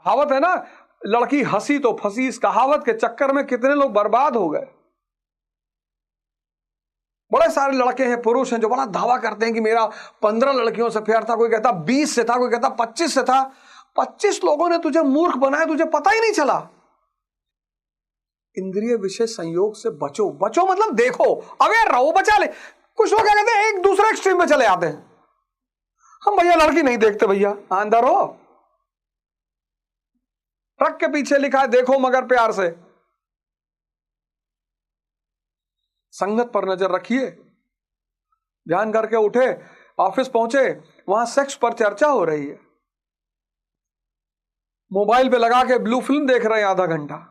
कहावत है ना, लड़की हंसी तो फंसी। इस कहावत के चक्कर में कितने लोग बर्बाद हो गए। बड़े सारे लड़के हैं, पुरुष हैं, जो बड़ा दावा करते हैं कि मेरा 15 लड़कियों से प्यार था, कोई कहता 20 से था, कोई कहता 25 से था। 25 लोगों ने तुझे मूर्ख बनाया, तुझे पता ही नहीं चला। इंद्रिय विषय संयोग से बचो। बचो मतलब देखो, अवेयर रहो, बचा ले। कुछ लोग क्या कहते हैं, एक दूसरे एक्सट्रीम में चले आते हैं। हम भैया लड़की नहीं देखते, भैया अंदर हो। ट्रक के पीछे लिखा है देखो मगर प्यार से। संगत पर नजर रखिए। ध्यान करके उठे, ऑफिस पहुंचे, वहां सेक्स पर चर्चा हो रही है, मोबाइल पे लगा के ब्लू फिल्म देख रहे हैं आधा घंटा।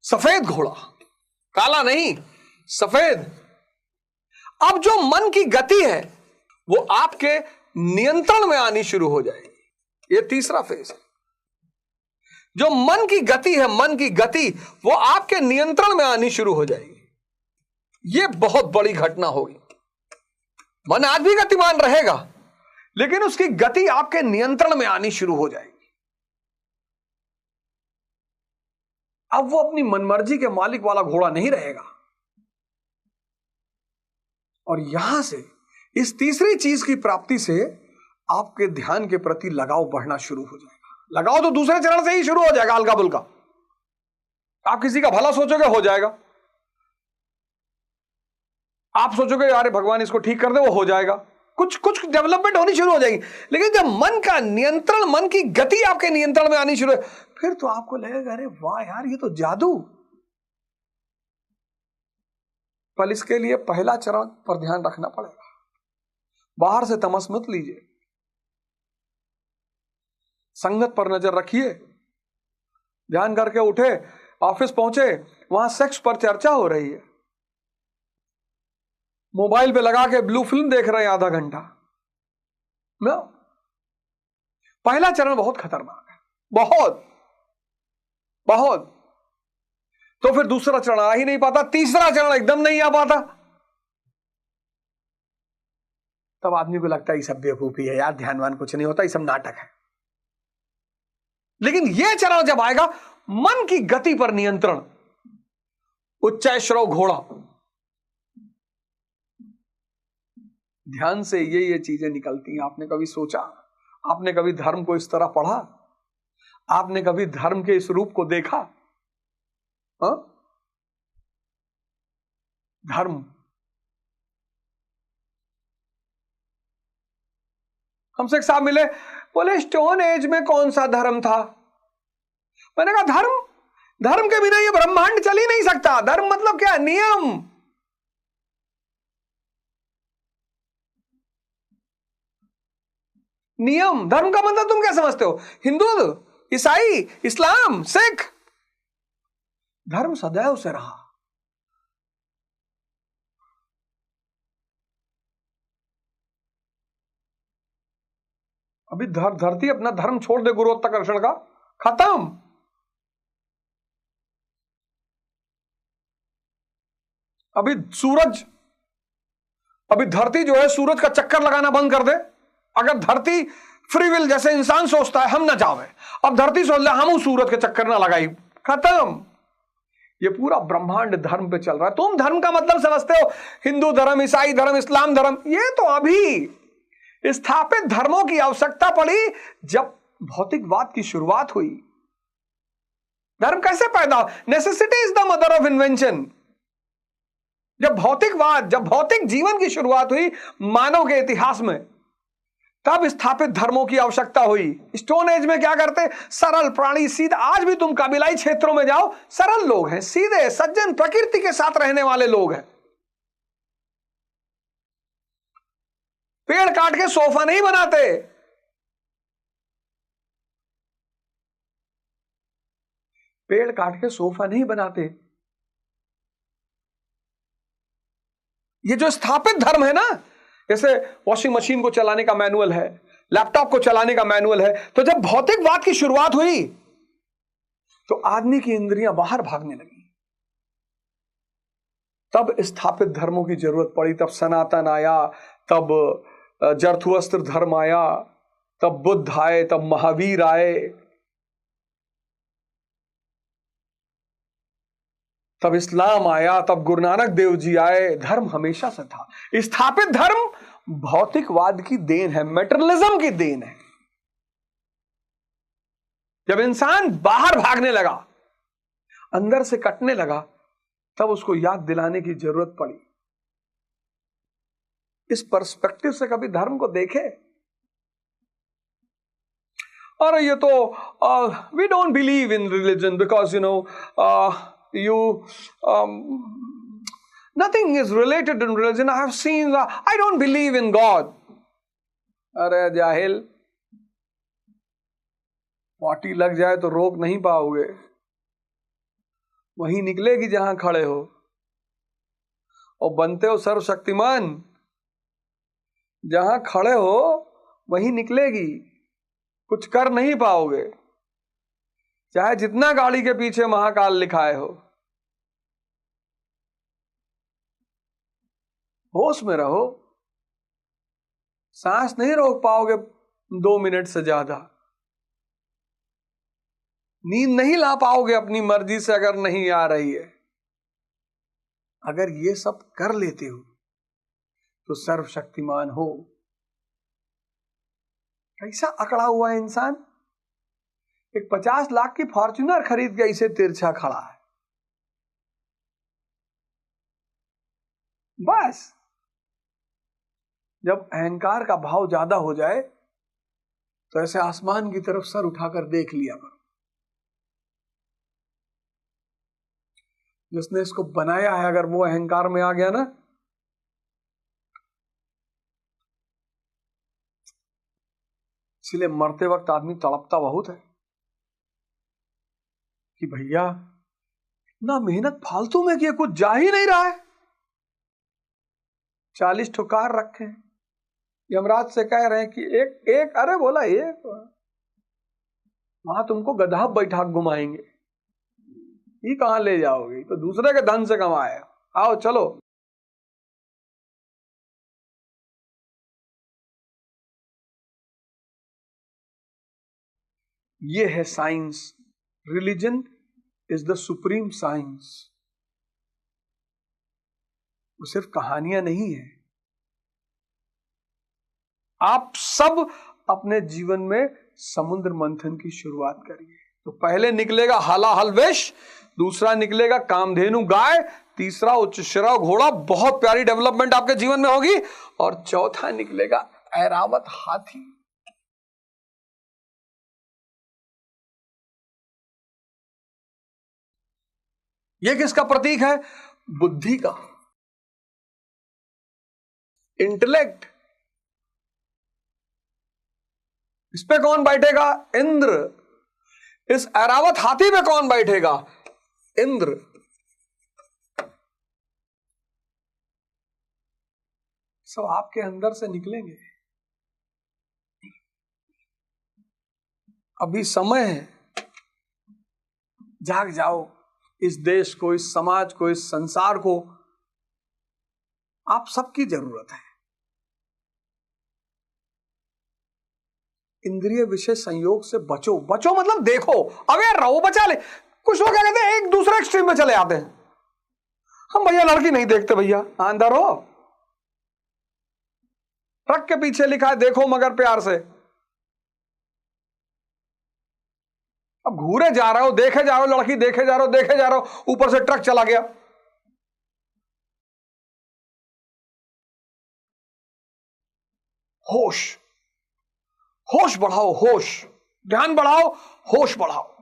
सफेद घोड़ा, काला नहीं, सफेद। अब जो मन की गति है वो आपके नियंत्रण में आनी शुरू हो जाएगी। ये तीसरा फेज है। जो मन की गति है, मन की गति वो आपके नियंत्रण में आनी शुरू हो जाएगी। ये बहुत बड़ी घटना होगी। मन आज भी गतिमान रहेगा, लेकिन उसकी गति आपके नियंत्रण में आनी शुरू हो जाएगी। अब वो अपनी मनमर्जी के मालिक वाला घोड़ा नहीं रहेगा। और यहां से, इस तीसरी चीज की प्राप्ति से आपके ध्यान के प्रति लगाव बढ़ना शुरू हो जाएगा। लगाव तो दूसरे चरण से ही शुरू हो जाएगा, हल्का फुल्का। आप किसी का भला सोचोगे, हो जाएगा। आप सोचोगे यार भगवान इसको ठीक कर दे, वो हो जाएगा। कुछ कुछ डेवलपमेंट होनी शुरू हो जाएगी। लेकिन जब मन का नियंत्रण, मन की गति आपके नियंत्रण में आनी शुरू है, फिर तो आपको लगेगा अरे वाह यार, ये तो जादू। पर इसके लिए पहला चरण पर ध्यान रखना पड़ेगा। बाहर से तमस मत लीजिए, संगत पर नजर रखिए। ध्यान करके उठे, ऑफिस पहुंचे, वहां सेक्स पर चर्चा हो रही है, मोबाइल पे लगा के ब्लू फिल्म देख रहे हैं आधा घंटा। पहला चरण बहुत खतरनाक है, बहुत बहुत। तो फिर दूसरा चरण आ ही नहीं पाता, तीसरा चरण एकदम नहीं आ पाता। तब आदमी को लगता है ये सब बेवकूफी है यार, ध्यानवान कुछ नहीं होता, ये सब नाटक है। लेकिन यह चरण जब आएगा, मन की गति पर नियंत्रण, उच्चैश्रव घोड़ा। ध्यान से ये चीजें निकलती हैं। आपने कभी सोचा, आपने कभी धर्म को इस तरह पढ़ा, आपने कभी धर्म के इस रूप को देखा? हा? धर्म, हमसे एक साहब मिले, बोले स्टोन एज में कौन सा धर्म था? मैंने कहा धर्म, धर्म के बिना ये ब्रह्मांड चल ही नहीं सकता। धर्म मतलब क्या? नियम। नियम। धर्म का मतलब तुम क्या समझते हो? हिंदू, ईसाई, इस्लाम, सिख। धर्म सदैव से रहा। अभी धरती अपना धर्म छोड़ दे गुरुत्वाकर्षण का, खत्म। अभी सूरज, अभी धरती जो है सूरज का चक्कर लगाना बंद कर दे। अगर धरती फ्री विल जैसे इंसान सोचता है हम ना जावे, अब धरती सोच ले हम सूरज के चक्कर ना लगाई, खत्म। ये पूरा ब्रह्मांड धर्म पे चल रहा है। तुम धर्म का मतलब समझते हो हिंदू धर्म, ईसाई धर्म, इस्लाम धर्म। ये तो अभी स्थापित धर्मों की आवश्यकता पड़ी जब भौतिकवाद की शुरुआत हुई। धर्म कैसे पैदा? Necessity is the mother of invention. जब भौतिकवाद, जब भौतिक जीवन की शुरुआत हुई मानव के इतिहास में, तब स्थापित धर्मों की आवश्यकता हुई। स्टोन एज में क्या करते? सरल प्राणी, सीधा। आज भी तुम कबीलाई क्षेत्रों में जाओ, सरल लोग हैं, सीधे सज्जन, प्रकृति के साथ रहने वाले लोग हैं। पेड़ काट के सोफा नहीं बनाते। पेड़ काट के सोफा नहीं बनाते। ये जो स्थापित धर्म है ना, जैसे वॉशिंग मशीन को चलाने का मैनुअल है, लैपटॉप को चलाने का मैनुअल है। तो जब भौतिकवाद की शुरुआत हुई तो आदमी की इंद्रियां बाहर भागने लगी। तब स्थापित धर्मों की जरूरत पड़ी, तब सनातन आया, तब जरथुस्त्र धर्म आया, तब बुद्ध आए, तब महावीर आए, तब इस्लाम आया, तब गुरु नानक देव जी आए। धर्म हमेशा से था। स्थापित धर्म भौतिकवाद की देन है, मेटेरियलिज्म की देन है। जब इंसान बाहर भागने लगा, अंदर से कटने लगा, तब उसको याद दिलाने की जरूरत पड़ी। इस पर्सपेक्टिव से कभी धर्म को देखे। और ये तो we don't believe in religion because nothing is related in religion. I have seen I don't believe in God. अरे जाहिल, पार्टी लग जाए तो रोक नहीं पाओगे, वहीं निकलेगी जहां खड़े हो। और बनते हो सर्वशक्तिमान, जहां खड़े हो वहीं निकलेगी, कुछ कर नहीं पाओगे, चाहे जितना गाड़ी के पीछे महाकाल लिखाए हो। होश में रहो, सांस नहीं रोक पाओगे 2 मिनट से ज्यादा, नींद नहीं ला पाओगे अपनी मर्जी से अगर नहीं आ रही है। अगर ये सब कर लेते हो तो सर्वशक्तिमान हो। कैसा अकड़ा हुआ है इंसान, एक 50 लाख की फॉर्च्यूनर खरीद के इसे तिरछा खड़ा है। बस जब अहंकार का भाव ज्यादा हो जाए तो ऐसे आसमान की तरफ सर उठाकर देख लिया करो। जिसने इसको बनाया है अगर वो अहंकार में आ गया ना, इसलिए मरते वक्त आदमी तड़पता बहुत है कि भैया इतना मेहनत फालतू में किया, कुछ जा ही नहीं रहा है। 40 ठुकार रखे, यमराज से कह रहे हैं कि एक अरे बोला एक, वहां तुमको गधा बैठा घुमाएंगे, ये कहां ले जाओगे, तो दूसरे के धन से कमाए, आओ चलो। ये है science. Religion is the supreme science. वो सिर्फ कहानियां नहीं है। आप सब अपने जीवन में समुद्र मंथन की शुरुआत करिए। तो पहले निकलेगा हलाहल वेश, दूसरा निकलेगा कामधेनु गाय, तीसरा उच्च श्रव घोड़ा, बहुत प्यारी डेवलपमेंट आपके जीवन में होगी, और चौथा निकलेगा ऐरावत हाथी। यह किसका प्रतीक है? बुद्धि का, इंटेलेक्ट। इस पे कौन बैठेगा? इंद्र। इस ऐरावत हाथी पे कौन बैठेगा? इंद्र। सब आपके अंदर से निकलेंगे। अभी समय है, जाग जाओ। इस देश को, इस समाज को, इस संसार को आप सबकी जरूरत है। इंद्रिय विषय संयोग से बचो। बचो मतलब देखो, अवेयर रहो, बचा ले। कुछ लोग क्या कहते हैं, एक दूसरे एक्सट्रीम में चले आते हैं। हम भैया लड़की नहीं देखते, भैया अंदर हो, ट्रक के पीछे लिखा है देखो मगर प्यार से। अब घूरे जा रहे हो, देखे जा रहे हो, लड़की देखे जा रहे हो, देखे जा रहे हो, ऊपर से ट्रक चला गया। होश, होश बढ़ाओ, होश, ध्यान बढ़ाओ, होश बढ़ाओ।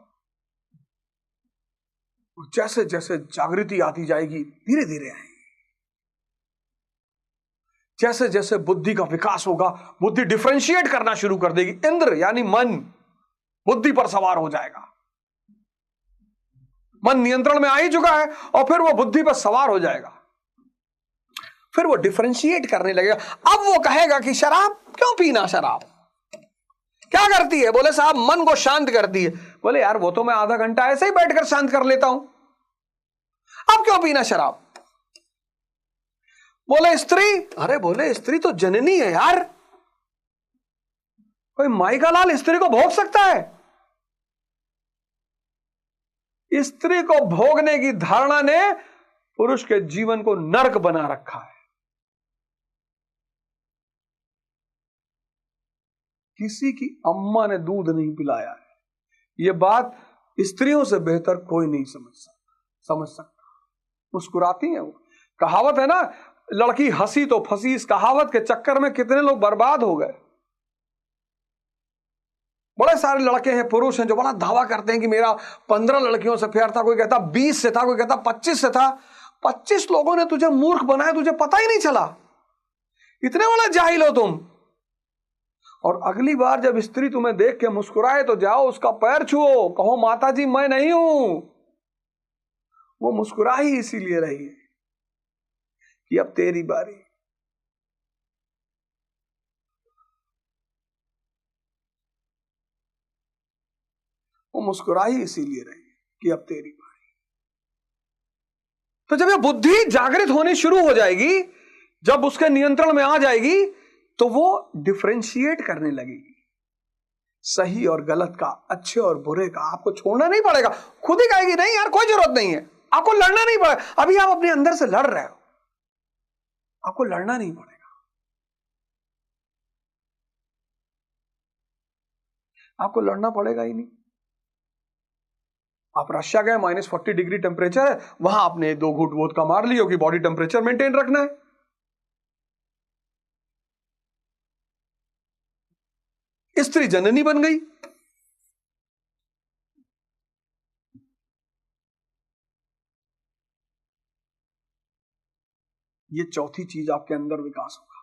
जैसे जैसे जागृति आती जाएगी, धीरे धीरे आएगी। जैसे जैसे बुद्धि का विकास होगा, बुद्धि डिफरेंशिएट करना शुरू कर देगी। इंद्र यानी मन बुद्धि पर सवार हो जाएगा। मन नियंत्रण में आ ही चुका है, और फिर वो बुद्धि पर सवार हो जाएगा। फिर वो डिफरेंशिएट करने लगेगा। अब वो कहेगा कि शराब क्यों पीना, शराब क्या करती है? बोले साहब मन को शांत करती है। बोले यार वो तो मैं आधा घंटा ऐसे ही बैठकर शांत कर लेता हूं, अब क्यों पीना शराब? बोले स्त्री, अरे बोले स्त्री तो जननी है यार, कोई माई का लाल स्त्री को भोग सकता है? स्त्री को भोगने की धारणा ने पुरुष के जीवन को नरक बना रखा है। किसी की अम्मा ने दूध नहीं पिलाया है, यह बात स्त्रियों से बेहतर कोई नहीं समझ सकता। मुस्कुराती हैं वो। कहावत है ना, लड़की हंसी तो फंसी। इस कहावत के चक्कर में कितने लोग बर्बाद हो गए। बड़े सारे लड़के हैं, पुरुष हैं, जो बड़ा दावा करते हैं कि मेरा 15 लड़कियों से प्यार था, कोई कहता 20 से था, कोई कहता 25 से था। 25 लोगों ने तुझे मूर्ख बनाया, तुझे पता ही नहीं चला, इतने बड़ा जाहिल हो तुम। और अगली बार जब स्त्री तुम्हें देख के मुस्कुराए तो जाओ उसका पैर छुओ, कहो माता जी मैं नहीं हूं। वो मुस्कुरा ही इसीलिए रही है कि अब तेरी बारी। वो मुस्कुरा ही इसीलिए रही कि अब तेरी बारी। तो जब ये बुद्धि जागृत होनी शुरू हो जाएगी, जब उसके नियंत्रण में आ जाएगी, तो वो डिफरेंशिएट करने लगेगी सही और गलत का, अच्छे और बुरे का। आपको छोड़ना नहीं पड़ेगा, खुद ही कहेगी नहीं यार कोई जरूरत नहीं है, आपको लड़ना नहीं पड़ेगा। अभी आप अपने अंदर से लड़ रहे हो, आपको लड़ना नहीं पड़ेगा। आपको लड़ना पड़ेगा ही नहीं। आप रशिया गए, -40 डिग्री टेम्परेचर है, वहां आपने 2 घूंट वोदका मार लियो कि बॉडी टेम्परेचर मेंटेन रखना है। स्त्री जननी बन गई। ये चौथी चीज आपके अंदर विकास होगा।